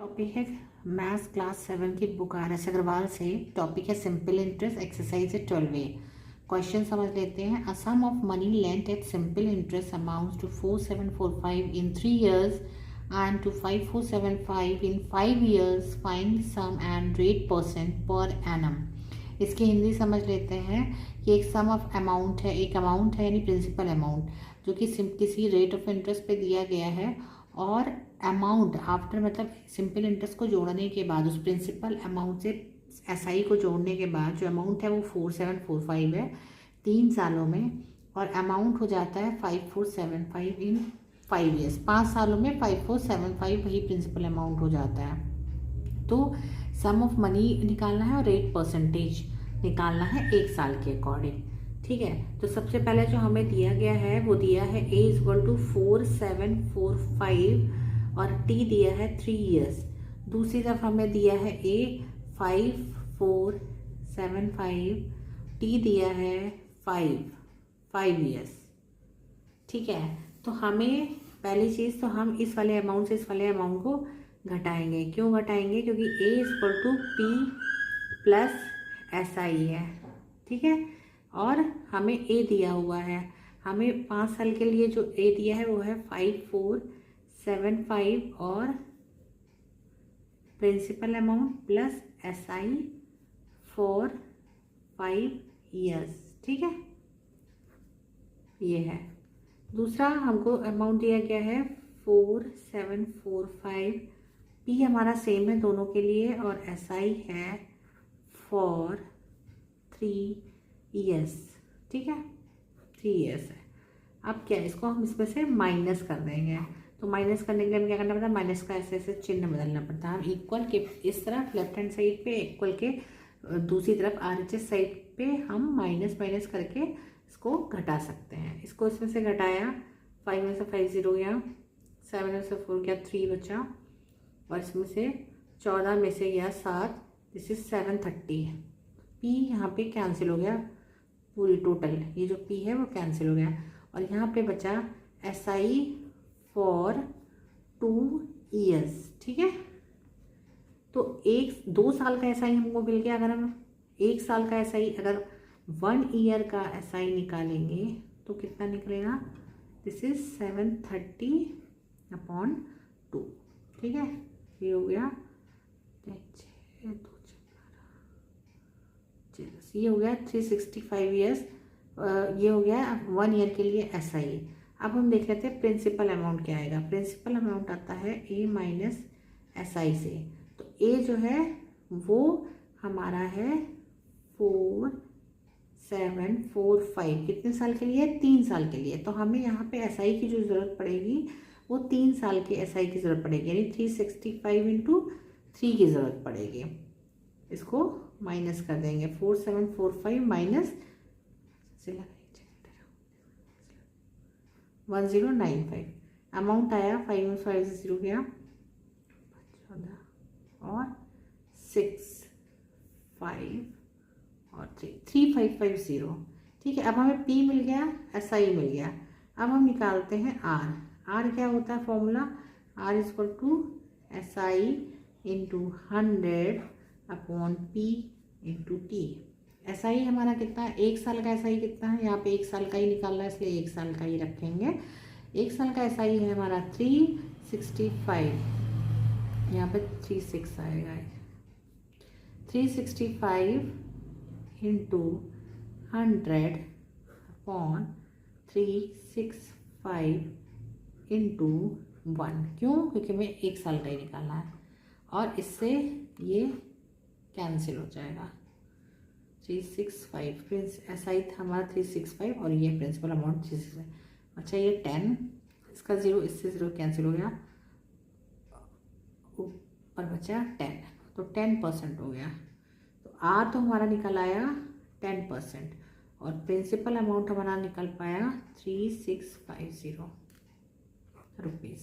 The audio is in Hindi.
टॉपिक है मैथ्स क्लास 7 की बुक RS अग्रवाल से। टॉपिक है सिंपल इंटरेस्ट, एक्सरसाइज है 12A। क्वेश्चन समझ लेते हैं। A sum of money lent at simple interest amounts to 4745 in 3 years and to 5475 in 5 years. Find sum and rate % per annum। इसकी हिंदी समझ लेते हैं कि एक सम ऑफ अमाउंट है, एक अमाउंट है यानी प्रिंसिपल अमाउंट जो कि किसी रेट ऑफ इंटरेस्ट पे दिया गया है, और अमाउंट आफ्टर मतलब सिंपल इंटरेस्ट को जोड़ने के बाद उस प्रिंसिपल अमाउंट से SI को जोड़ने के बाद जो अमाउंट है वो 4745 है 3 सालों में, और अमाउंट हो जाता है 5475 इन 5 years। 5 सालों में 5475 वही प्रिंसिपल अमाउंट हो जाता है। तो सम ऑफ मनी निकालना है और रेट परसेंटेज निकालना है 1 साल के अकॉर्डिंग। ठीक है, तो सबसे पहले जो हमें दिया गया है वो दिया है A = 4745 और T दिया है 3 years। दूसरी तरफ हमें दिया है A 5475, T दिया है 5 years। ठीक है, तो हमें पहली चीज़ तो हम इस वाले अमाउंट से इस वाले अमाउंट को घटाएंगे। क्यों घटाएंगे? क्योंकि A = P + SI है। ठीक है, और हमें A दिया हुआ है, हमें 5 साल के लिए जो A दिया है वो है 5475 और principal amount plus SI for 5 years। ठीक है, ये है। दूसरा हमको अमाउंट दिया गया है 4745, P हमारा सेम है दोनों के लिए, और SI है फॉर 3 years। ठीक है, 3 years है। अब क्या, इसको हम इसमें से माइनस कर देंगे। तो माइनस करने के लिए हमें क्या करना पड़ता है? माइनस का ऐसे ऐसे चिन्ह बदलना पड़ता है। हम इक्वल के इस तरफ लेफ्ट हैंड साइड पे, इक्वल के दूसरी तरफ RHS साइड पे हम माइनस माइनस करके इसको घटा सकते हैं। इसको इसमें से घटाया, 5 में से 5 0 गया, 7 में से 4 गया, 3 बचा, और इसमें से 14 में से गया 7, दिस इज 730। P यहाँ पे कैंसिल हो गया, पूरी टोटल ये जो P है वो कैंसिल हो गया, और यहाँ पे बचा SI फॉर 2 years। ठीक है, तो 2 साल का SI हमको मिल गया। अगर हम 1 साल का SI, अगर 1 year का SI निकालेंगे तो कितना निकलेगा? This is 730/2। ठीक है, ये हो गया, ये हो गया 365 years। ये हो गया 1 year के लिए SI। अब हम देख लेते हैं प्रिंसिपल अमाउंट क्या आएगा। प्रिंसिपल अमाउंट आता है A - SI से। तो A जो है वो हमारा है 4745, कितने साल के लिए? 3 साल के लिए। तो हमें यहाँ पे SI की जो ज़रूरत पड़ेगी वो 3 साल के SI की ज़रूरत पड़ेगी, यानी 365 × 3 की ज़रूरत पड़ेगी। इसको माइनस कर देंगे, 4745 माइनस 1095। अमाउंट आया 5 में 5 0 गया, 14 और 6 5 और 3 3550। ठीक है, अब हमें P मिल गया, SI मिल गया। अब हम निकालते हैं R क्या होता है formula? R = SI × 100/P × T। SI हमारा कितना है? 1 साल का SI कितना है? यहाँ पे 1 साल का ही निकालना है, इसलिए 1 साल का ही रखेंगे। 1 साल का SI है हमारा 365, यहाँ पे 36 आएगा। 365 × 100/365 × 1। क्यों? क्योंकि हमें 1 साल का ही निकालना है, और इससे ये कैंसिल हो जाएगा। 365 SI था हमारा 365, और ये प्रिंसिपल अमाउंट 365। अच्छा, ये 10, इसका 0 इससे 0 कैंसिल हो गया, ऊपर बचा 10, तो 10% हो गया। तो R तो हमारा निकल आया 10%, और प्रिंसिपल अमाउंट हमारा निकल पाया 3650 रुपीज़।